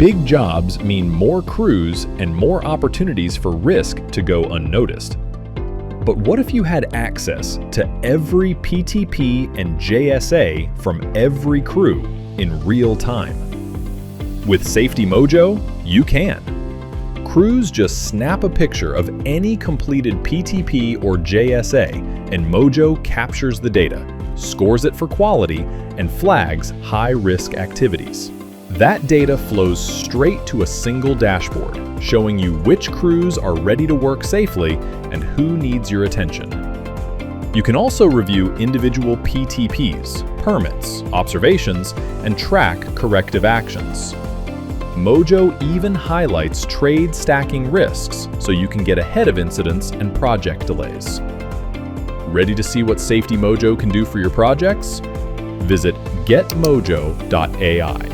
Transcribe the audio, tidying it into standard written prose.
Big jobs mean more crews and more opportunities for risk to go unnoticed. But what if you had access to every PTP and JSA from every crew in real time? With Safety Mojo, you can. Crews just snap a picture of any completed PTP or JSA, and Mojo captures the data, scores it for quality, and flags high-risk activities. That data flows straight to a single dashboard, showing you which crews are ready to work safely and who needs your attention. You can also review individual PTPs, permits, observations, and track corrective actions. Mojo even highlights trade stacking risks so you can get ahead of incidents and project delays. Ready to see what Safety Mojo can do for your projects? Visit getmojo.ai.